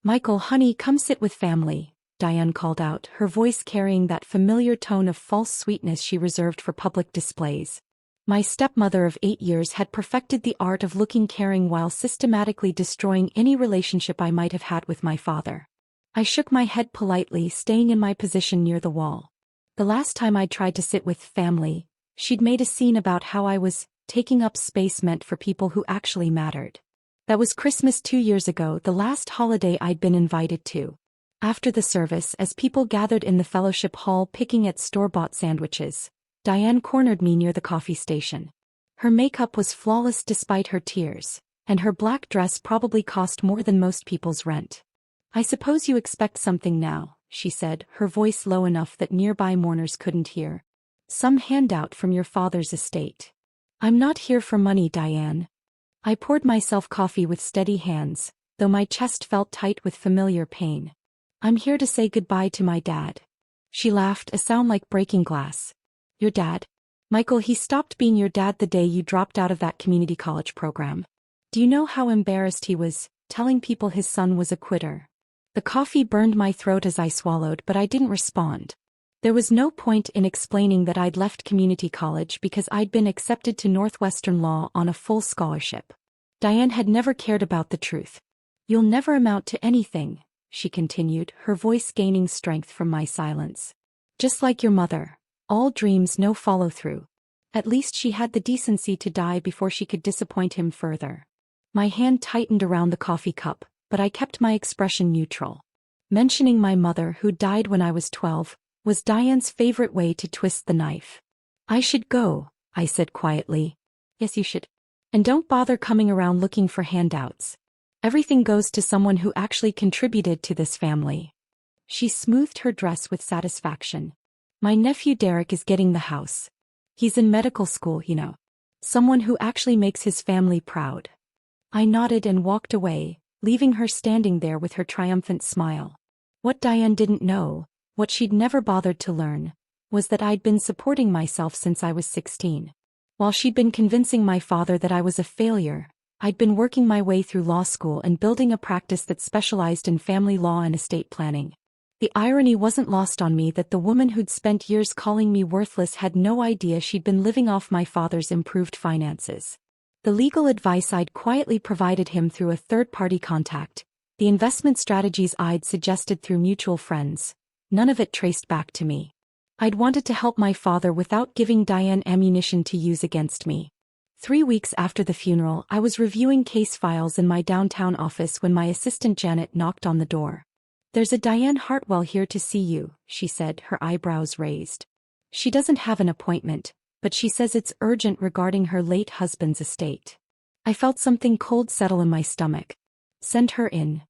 "Michael, honey, come sit with family," Diane called out, her voice carrying that familiar tone of false sweetness she reserved for public displays. My stepmother of 8 years had perfected the art of looking caring while systematically destroying any relationship I might have had with my father. I shook my head politely, staying in my position near the wall. The last time I tried to sit with family, she'd made a scene about how I was taking up space meant for people who actually mattered. That was Christmas 2 years ago, the last holiday I'd been invited to. After the service, as people gathered in the fellowship hall picking at store-bought sandwiches, Diane cornered me near the coffee station. Her makeup was flawless despite her tears, and her black dress probably cost more than most people's rent. "I suppose you expect something now," she said, her voice low enough that nearby mourners couldn't hear. "Some handout from your father's estate." "I'm not here for money, Diane." I poured myself coffee with steady hands, though my chest felt tight with familiar pain. "I'm here to say goodbye to my dad." She laughed, a sound like breaking glass. "Your dad? Michael, he stopped being your dad the day you dropped out of that community college program. Do you know how embarrassed he was, telling people his son was a quitter?" The coffee burned my throat as I swallowed, but I didn't respond. There was no point in explaining that I'd left community college because I'd been accepted to Northwestern Law on a full scholarship. Diane had never cared about the truth. "You'll never amount to anything," she continued, her voice gaining strength from my silence. "Just like your mother. All dreams, no follow-through." At least she had the decency to die before she could disappoint him further. My hand tightened around the coffee cup, but I kept my expression neutral. Mentioning my mother, who died when I was 12, was Diane's favorite way to twist the knife. "I should go," I said quietly. "Yes, you should. And don't bother coming around looking for handouts. Everything goes to someone who actually contributed to this family." She smoothed her dress with satisfaction. "My nephew Derek is getting the house. He's in medical school, you know. Someone who actually makes his family proud." I nodded and walked away, leaving her standing there with her triumphant smile. What Diane didn't know, what she'd never bothered to learn, was that I'd been supporting myself since I was 16. While she'd been convincing my father that I was a failure, I'd been working my way through law school and building a practice that specialized in family law and estate planning. The irony wasn't lost on me that the woman who'd spent years calling me worthless had no idea she'd been living off my father's improved finances. The legal advice I'd quietly provided him through a third-party contact, the investment strategies I'd suggested through mutual friends, none of it traced back to me. I'd wanted to help my father without giving Diane ammunition to use against me. 3 weeks after the funeral, I was reviewing case files in my downtown office when my assistant Janet knocked on the door. "There's a Diane Hartwell here to see you," she said, her eyebrows raised. "She doesn't have an appointment, but she says it's urgent regarding her late husband's estate." I felt something cold settle in my stomach. "Send her in."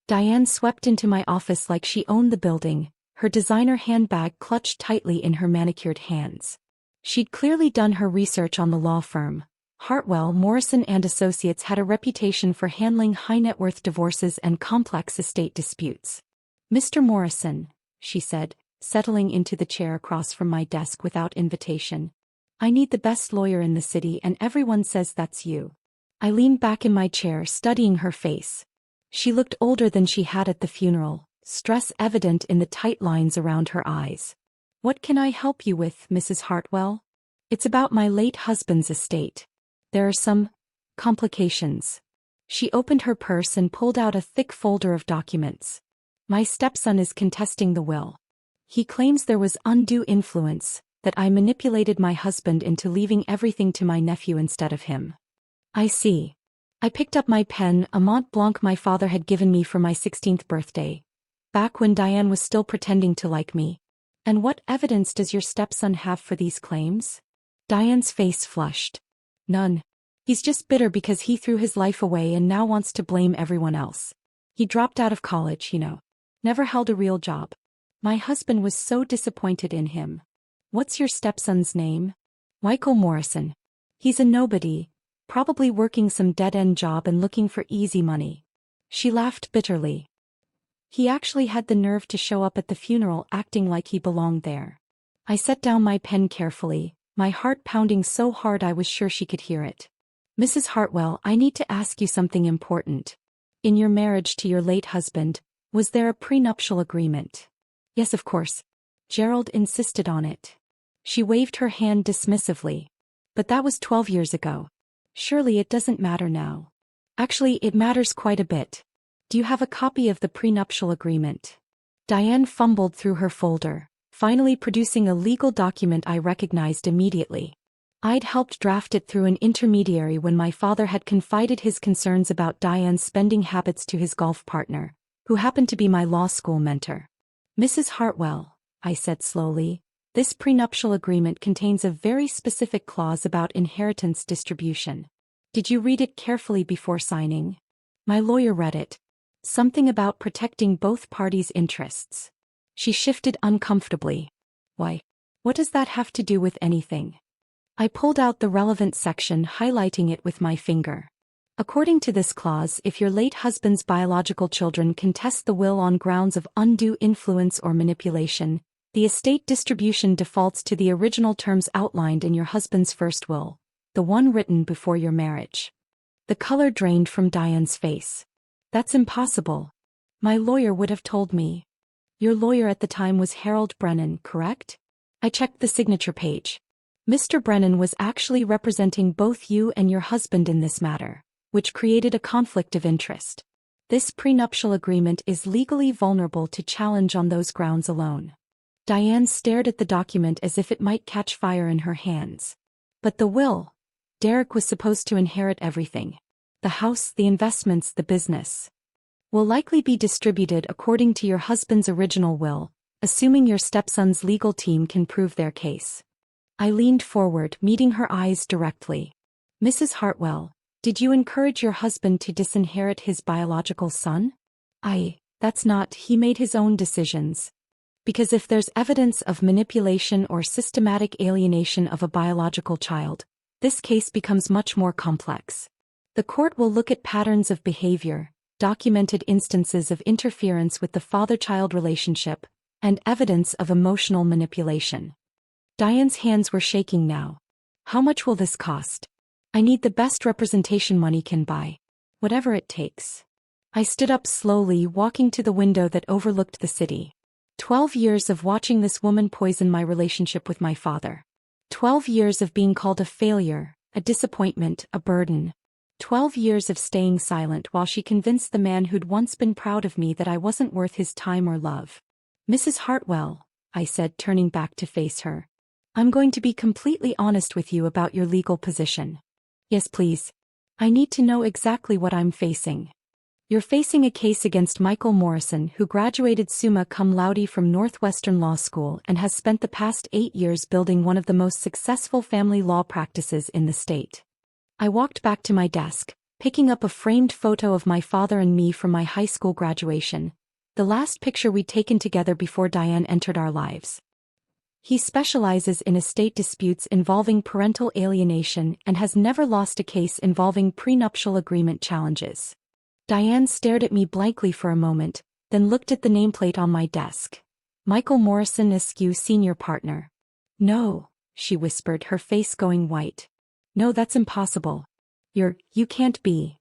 Diane swept into my office like she owned the building, her designer handbag clutched tightly in her manicured hands. She'd clearly done her research on the law firm. Hartwell, Morrison and Associates had a reputation for handling high-net-worth divorces and complex estate disputes. "Mr. Morrison," she said, settling into the chair across from my desk without invitation. "I need the best lawyer in the city and everyone says that's you." I leaned back in my chair, studying her face. She looked older than she had at the funeral, stress evident in the tight lines around her eyes. "What can I help you with, Mrs. Hartwell?" "It's about my late husband's estate. There are some complications." She opened her purse and pulled out a thick folder of documents. "My stepson is contesting the will. He claims there was undue influence, that I manipulated my husband into leaving everything to my nephew instead of him." "I see." I picked up my pen, a Mont Blanc my father had given me for my 16th birthday, back when Diane was still pretending to like me. "And what evidence does your stepson have for these claims?" Diane's face flushed. "None. He's just bitter because he threw his life away and now wants to blame everyone else. He dropped out of college, you know. Never held a real job. My husband was so disappointed in him." "What's your stepson's name?" "Michael Morrison. He's a nobody, probably working some dead-end job and looking for easy money." She laughed bitterly. "He actually had the nerve to show up at the funeral acting like he belonged there." I set down my pen carefully, my heart pounding so hard I was sure she could hear it. "Mrs. Hartwell, I need to ask you something important. In your marriage to your late husband, Was there a prenuptial agreement? Yes, of course. Gerald insisted on it. She waved her hand dismissively. But that was 12 years ago. Surely it doesn't matter now. Actually, it matters quite a bit. Do you have a copy of the prenuptial agreement? Diane fumbled through her folder, finally producing a legal document I recognized immediately. I'd helped draft it through an intermediary when my father had confided his concerns about Diane's spending habits to his golf partner, who happened to be my law school mentor. Mrs. Hartwell, I said slowly, this prenuptial agreement contains a very specific clause about inheritance distribution. Did you read it carefully before signing? My lawyer read it. Something about protecting both parties' interests. She shifted uncomfortably. Why? What does that have to do with anything? I pulled out the relevant section, highlighting it with my finger. According to this clause, if your late husband's biological children contest the will on grounds of undue influence or manipulation, the estate distribution defaults to the original terms outlined in your husband's first will, the one written before your marriage. The color drained from Diane's face. That's impossible. My lawyer would have told me. Your lawyer at the time was Harold Brennan, correct? I checked the signature page. Mr. Brennan was actually representing both you and your husband in this matter, which created a conflict of interest. This prenuptial agreement is legally vulnerable to challenge on those grounds alone. Diane stared at the document as if it might catch fire in her hands. But the will? Derek was supposed to inherit everything. The house, the investments, the business. Will likely be distributed according to your husband's original will, assuming your stepson's legal team can prove their case. I leaned forward, meeting her eyes directly. Mrs. Hartwell, did you encourage your husband to disinherit his biological son? That's not, he made his own decisions. Because if there's evidence of manipulation or systematic alienation of a biological child, this case becomes much more complex. The court will look at patterns of behavior, documented instances of interference with the father-child relationship, and evidence of emotional manipulation. Diane's hands were shaking now. How much will this cost? I need the best representation money can buy. Whatever it takes. I stood up slowly, walking to the window that overlooked the city. 12 years of watching this woman poison my relationship with my father. 12 years of being called a failure, a disappointment, a burden. 12 years of staying silent while she convinced the man who'd once been proud of me that I wasn't worth his time or love. Mrs. Hartwell, I said, turning back to face her. I'm going to be completely honest with you about your legal position. Yes, please. I need to know exactly what I'm facing. You're facing a case against Michael Morrison, who graduated summa cum laude from Northwestern Law School and has spent the past 8 years building one of the most successful family law practices in the state. I walked back to my desk, picking up a framed photo of my father and me from my high school graduation, the last picture we'd taken together before Diane entered our lives. He specializes in estate disputes involving parental alienation and has never lost a case involving prenuptial agreement challenges. Diane stared at me blankly for a moment, then looked at the nameplate on my desk. Michael Morrison Askew, senior partner. No, she whispered, her face going white. No, that's impossible. You can't be.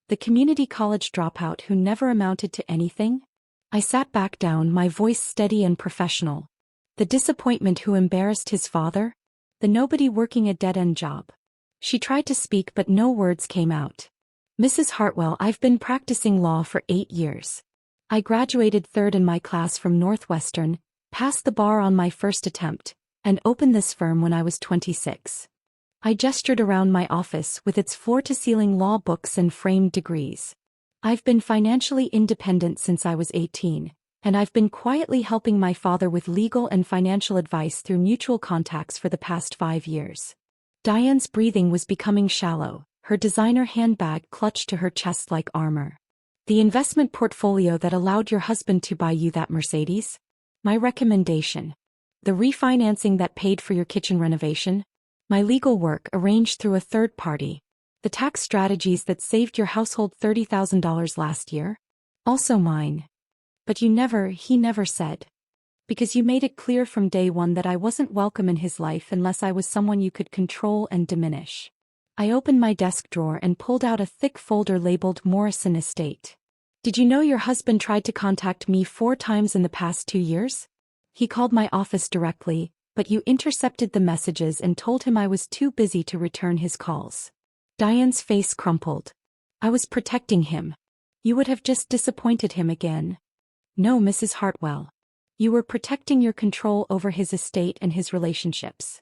The community college dropout who never amounted to anything? I sat back down, my voice steady and professional. The disappointment who embarrassed his father? The nobody working a dead-end job. She tried to speak but no words came out. Mrs. Hartwell, I've been practicing law for 8 years. I graduated third in my class from Northwestern, passed the bar on my first attempt, and opened this firm when I was 26. I gestured around my office with its floor-to-ceiling law books and framed degrees. I've been financially independent since I was 18, and I've been quietly helping my father with legal and financial advice through mutual contacts for the past 5 years. Diane's breathing was becoming shallow, her designer handbag clutched to her chest like armor. The investment portfolio that allowed your husband to buy you that Mercedes? My recommendation. The refinancing that paid for your kitchen renovation? My legal work arranged through a third party. The tax strategies that saved your household $30,000 last year? Also mine. But he never said. Because you made it clear from day one that I wasn't welcome in his life unless I was someone you could control and diminish. I opened my desk drawer and pulled out a thick folder labeled Morrison Estate. Did you know your husband tried to contact me 4 times in the past 2 years? He called my office directly, but you intercepted the messages and told him I was too busy to return his calls. Diane's face crumpled. I was protecting him. You would have just disappointed him again. No, Mrs. Hartwell. You were protecting your control over his estate and his relationships.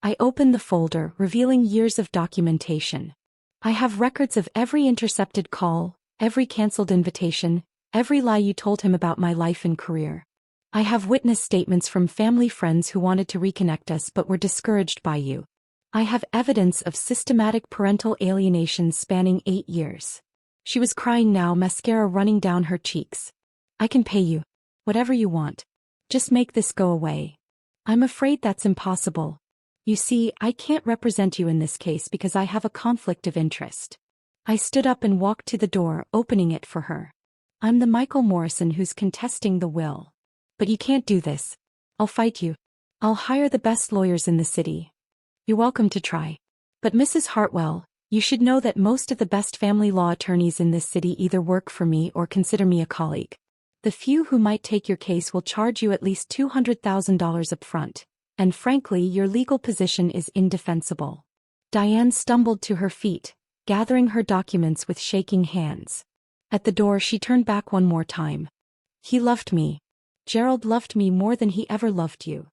I opened the folder, revealing years of documentation. I have records of every intercepted call, every cancelled invitation, every lie you told him about my life and career. I have witness statements from family friends who wanted to reconnect us but were discouraged by you. I have evidence of systematic parental alienation spanning 8 years. She was crying now, mascara running down her cheeks. I can pay you. Whatever you want. Just make this go away. I'm afraid that's impossible. You see, I can't represent you in this case because I have a conflict of interest. I stood up and walked to the door, opening it for her. I'm the Michael Morrison who's contesting the will. But you can't do this. I'll fight you. I'll hire the best lawyers in the city. You're welcome to try. But Mrs. Hartwell, you should know that most of the best family law attorneys in this city either work for me or consider me a colleague. The few who might take your case will charge you at least $200,000 up front, and frankly your legal position is indefensible. Diane stumbled to her feet, gathering her documents with shaking hands. At the door she turned back one more time. He loved me. Gerald loved me more than he ever loved you.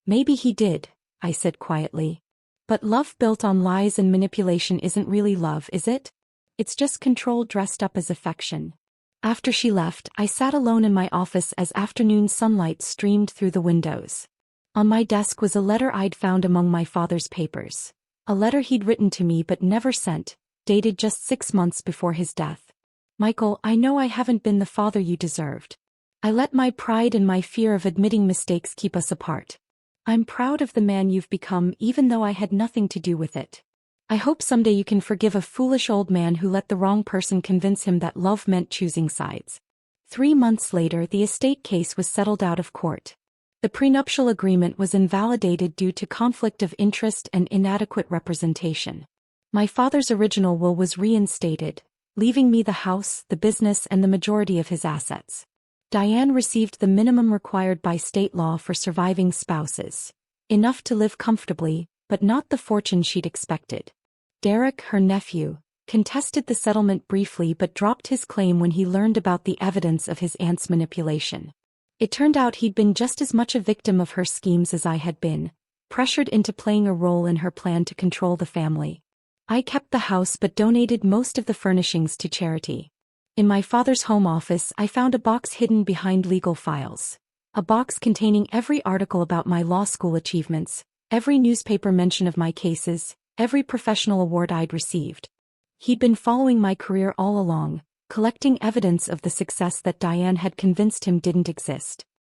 Maybe he did, I said quietly. But love built on lies and manipulation isn't really love, is it? It's just control dressed up as affection. After she left, I sat alone in my office as afternoon sunlight streamed through the windows. On my desk was a letter I'd found among my father's papers. A letter he'd written to me but never sent, dated just 6 months before his death. Michael, I know I haven't been the father you deserved. I let my pride and my fear of admitting mistakes keep us apart. I'm proud of the man you've become even though I had nothing to do with it. I hope someday you can forgive a foolish old man who let the wrong person convince him that love meant choosing sides. 3 months later, the estate case was settled out of court. The prenuptial agreement was invalidated due to conflict of interest and inadequate representation. My father's original will was reinstated, leaving me the house, the business, and the majority of his assets. Diane received the minimum required by state law for surviving spouses. Enough to live comfortably, but not the fortune she'd expected. Derek, her nephew, contested the settlement briefly but dropped his claim when he learned about the evidence of his aunt's manipulation. It turned out he'd been just as much a victim of her schemes as I had been, pressured into playing a role in her plan to control the family. I kept the house but donated most of the furnishings to charity. In my father's home office, I found a box hidden behind legal files. A box containing every article about my law school achievements, every newspaper mention of my cases, every professional award I'd received. He'd been following my career all along, collecting evidence of the success that Diane had convinced him didn't exist.